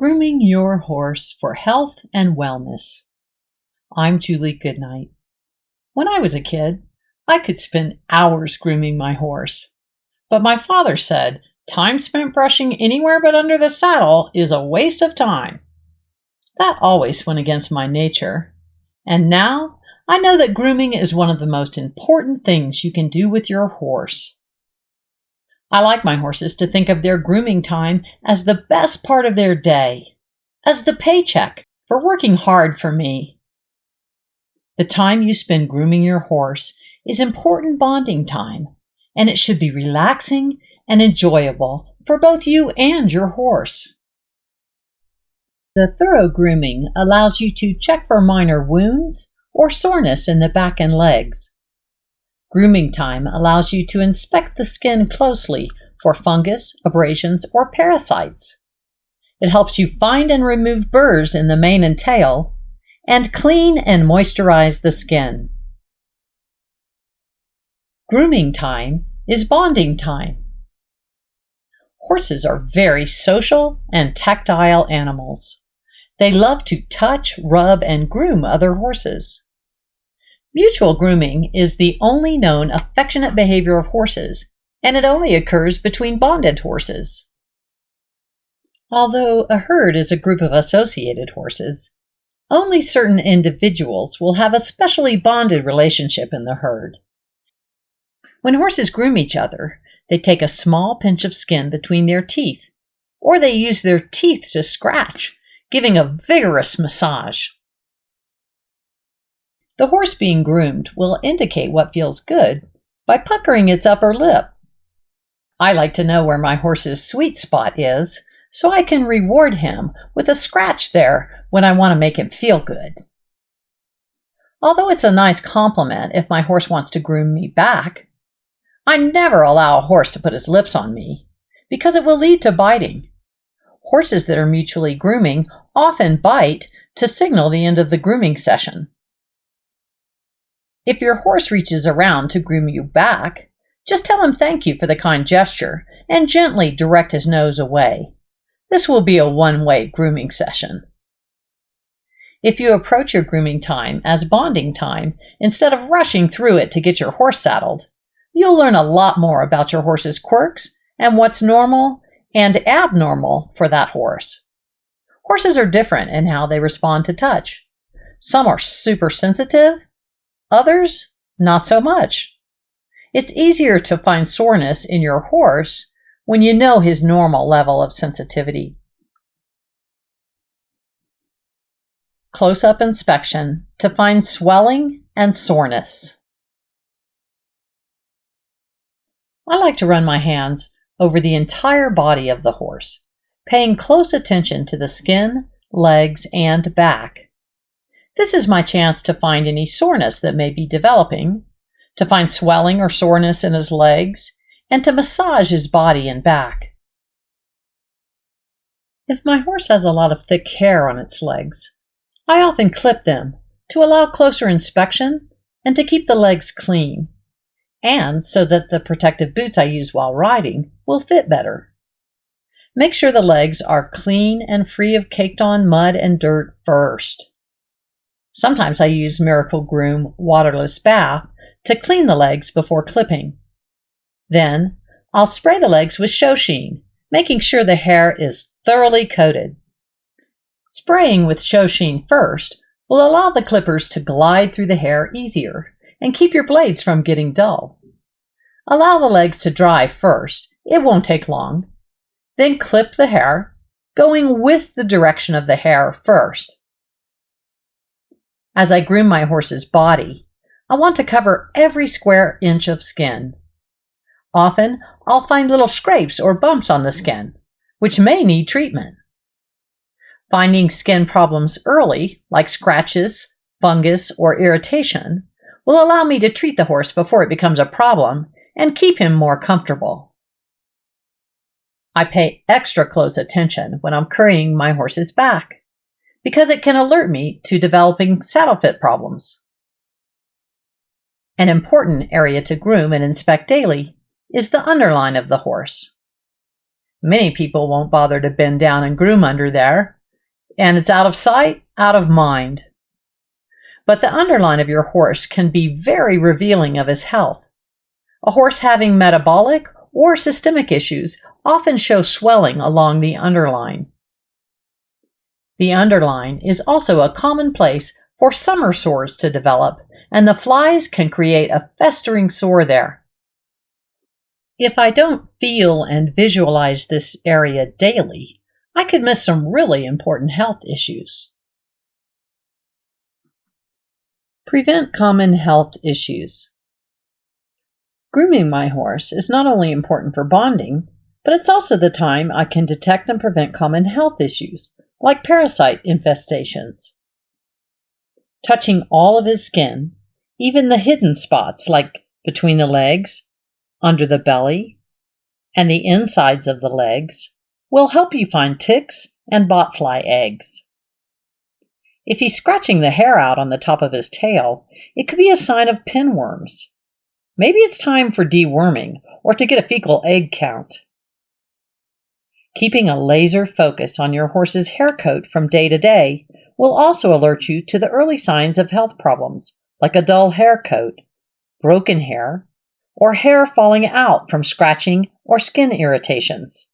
Grooming your horse for health and wellness. I'm Julie Goodnight. When I was a kid, I could spend hours grooming my horse. But my father said, time spent brushing anywhere but under the saddle is a waste of time. That always went against my nature. And now I know that grooming is one of the most important things you can do with your horse. I like my horses to think of their grooming time as the best part of their day, as the paycheck for working hard for me. The time you spend grooming your horse is important bonding time, and it should be relaxing and enjoyable for both you and your horse. The thorough grooming allows you to check for minor wounds or soreness in the back and legs. Grooming time allows you to inspect the skin closely for fungus, abrasions, or parasites. It helps you find and remove burrs in the mane and tail, and clean and moisturize the skin. Grooming time is bonding time. Horses are very social and tactile animals. They love to touch, rub, and groom other horses. Mutual grooming is the only known affectionate behavior of horses, and it only occurs between bonded horses. Although a herd is a group of associated horses, only certain individuals will have a specially bonded relationship in the herd. When horses groom each other, they take a small pinch of skin between their teeth, or they use their teeth to scratch, giving a vigorous massage. The horse being groomed will indicate what feels good by puckering its upper lip. I like to know where my horse's sweet spot is, so I can reward him with a scratch there when I want to make him feel good. Although it's a nice compliment if my horse wants to groom me back, I never allow a horse to put his lips on me, because it will lead to biting. Horses that are mutually grooming often bite to signal the end of the grooming session. If your horse reaches around to groom you back, just tell him thank you for the kind gesture and gently direct his nose away. This will be a one-way grooming session. If you approach your grooming time as bonding time instead of rushing through it to get your horse saddled, you'll learn a lot more about your horse's quirks and what's normal and abnormal for that horse. Horses are different in how they respond to touch. Some are super sensitive, others not so much. It's easier to find soreness in your horse when you know his normal level of sensitivity. Close-up inspection to find swelling and soreness. I like to run my hands over the entire body of the horse, paying close attention to the skin, legs, and back. This is my chance to find any soreness that may be developing, to find swelling or soreness in his legs, and to massage his body and back. If my horse has a lot of thick hair on its legs, I often clip them to allow closer inspection and to keep the legs clean, and so that the protective boots I use while riding will fit better. Make sure the legs are clean and free of caked-on mud and dirt first. Sometimes I use Miracle Groom waterless bath to clean the legs before clipping. Then, I'll spray the legs with show sheen, making sure the hair is thoroughly coated. Spraying with show sheen first will allow the clippers to glide through the hair easier and keep your blades from getting dull. Allow the legs to dry first, it won't take long. Then clip the hair, going with the direction of the hair first. As I groom my horse's body, I want to cover every square inch of skin. Often, I'll find little scrapes or bumps on the skin, which may need treatment. Finding skin problems early, like scratches, fungus, or irritation, will allow me to treat the horse before it becomes a problem and keep him more comfortable. I pay extra close attention when I'm currying my horse's back, because it can alert me to developing saddle fit problems. An important area to groom and inspect daily is the underline of the horse. Many people won't bother to bend down and groom under there, and it's out of sight, out of mind. But the underline of your horse can be very revealing of his health. A horse having metabolic or systemic issues often show swelling along the underline. The underline is also a common place for summer sores to develop, and the flies can create a festering sore there. If I don't feel and visualize this area daily, I could miss some really important health issues. Prevent common health issues. Grooming my horse is not only important for bonding, but it's also the time I can detect and prevent common health issues, like parasite infestations. Touching all of his skin, even the hidden spots like between the legs, under the belly, and the insides of the legs, will help you find ticks and botfly eggs. If he's scratching the hair out on the top of his tail, it could be a sign of pinworms. Maybe it's time for deworming or to get a fecal egg count. Keeping a laser focus on your horse's hair coat from day to day will also alert you to the early signs of health problems, like a dull hair coat, broken hair, or hair falling out from scratching or skin irritations.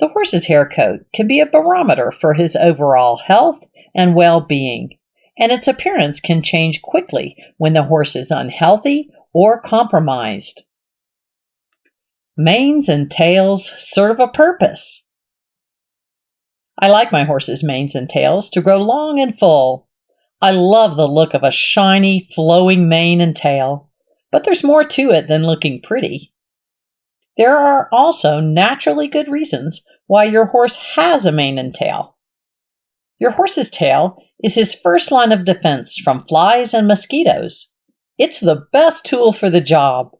The horse's hair coat can be a barometer for his overall health and well-being, and its appearance can change quickly when the horse is unhealthy or compromised. Manes and tails serve a purpose. I like my horse's manes and tails to grow long and full. I love the look of a shiny, flowing mane and tail, but there's more to it than looking pretty. There are also naturally good reasons why your horse has a mane and tail. Your horse's tail is his first line of defense from flies and mosquitoes. It's the best tool for the job.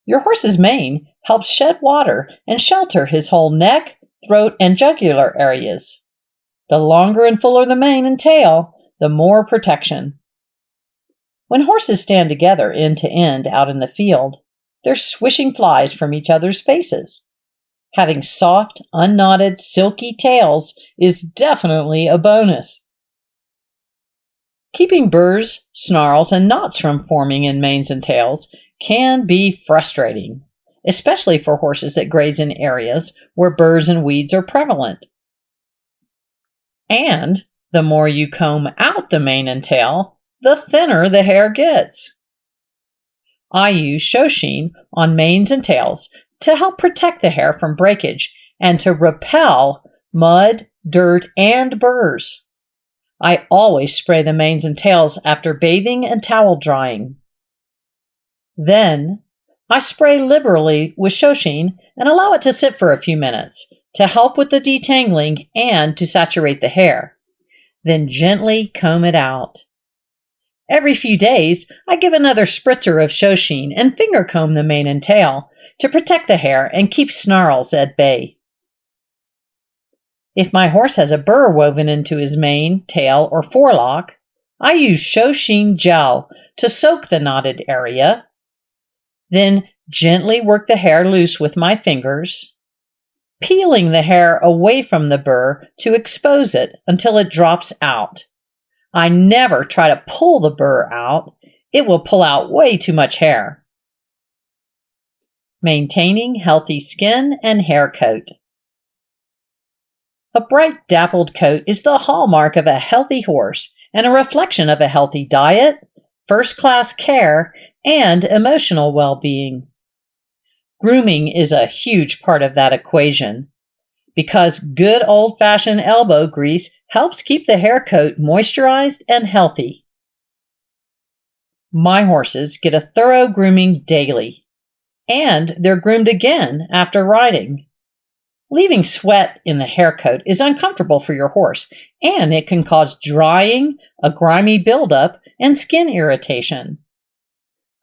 Your horse's mane helps shed water and shelter his whole neck, throat, and jugular areas. The longer and fuller the mane and tail, the more protection. When horses stand together end to end out in the field, they're swishing flies from each other's faces. Having soft, unknotted, silky tails is definitely a bonus. Keeping burrs, snarls, and knots from forming in manes and tails can be frustrating, especially for horses that graze in areas where burrs and weeds are prevalent. And the more you comb out the mane and tail, the thinner the hair gets. I use Shoshin on manes and tails to help protect the hair from breakage and to repel mud, dirt, and burrs. I always spray the manes and tails after bathing and towel drying. Then, I spray liberally with Shoshin and allow it to sit for a few minutes to help with the detangling and to saturate the hair. Then gently comb it out. Every few days, I give another spritzer of Shoshin and finger comb the mane and tail to protect the hair and keep snarls at bay. If my horse has a burr woven into his mane, tail, or forelock, I use Shoshin gel to soak the knotted area, then gently work the hair loose with my fingers, peeling the hair away from the burr to expose it until it drops out. I never try to pull the burr out. It will pull out way too much hair. Maintaining healthy skin and hair coat. A bright dappled coat is the hallmark of a healthy horse and a reflection of a healthy diet, first-class care, and emotional well-being. Grooming is a huge part of that equation because good old-fashioned elbow grease helps keep the hair coat moisturized and healthy. My horses get a thorough grooming daily, and they're groomed again after riding. Leaving sweat in the hair coat is uncomfortable for your horse, and it can cause drying, a grimy buildup, and skin irritation.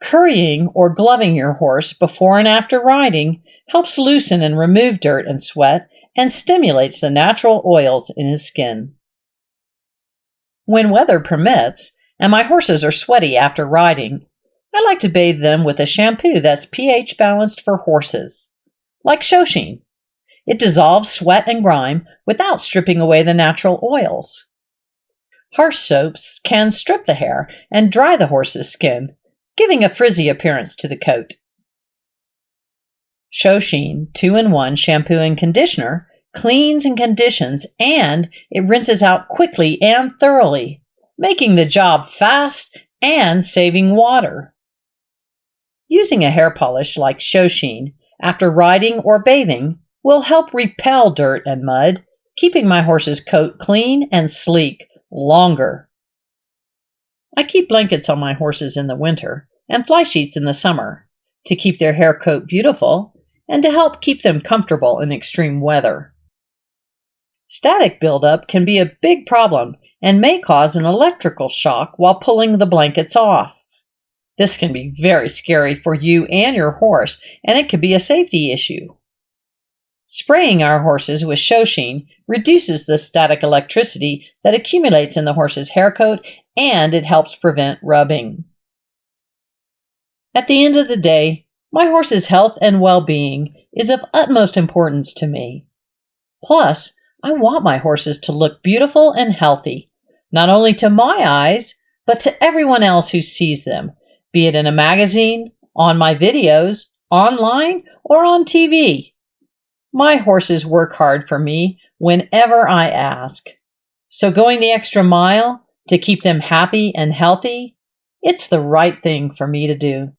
Currying or gloving your horse before and after riding helps loosen and remove dirt and sweat and stimulates the natural oils in his skin. When weather permits, and my horses are sweaty after riding, I like to bathe them with a shampoo that's pH balanced for horses, like Shoshin. It dissolves sweat and grime without stripping away the natural oils. Harsh soaps can strip the hair and dry the horse's skin, giving a frizzy appearance to the coat. Shoshin 2-in-1 shampoo and conditioner cleans and conditions, and it rinses out quickly and thoroughly, making the job fast and saving water. Using a hair polish like Shoshin after riding or bathing will help repel dirt and mud, keeping my horse's coat clean and sleek longer. I keep blankets on my horses in the winter and fly sheets in the summer to keep their hair coat beautiful and to help keep them comfortable in extreme weather. Static buildup can be a big problem and may cause an electrical shock while pulling the blankets off. This can be very scary for you and your horse, and it could be a safety issue. Spraying our horses with Shoshin reduces the static electricity that accumulates in the horse's hair coat, and it helps prevent rubbing. At the end of the day, my horse's health and well-being is of utmost importance to me. Plus, I want my horses to look beautiful and healthy, not only to my eyes, but to everyone else who sees them, be it in a magazine, on my videos, online, or on TV. My horses work hard for me whenever I ask. So going the extra mile to keep them happy and healthy, it's the right thing for me to do.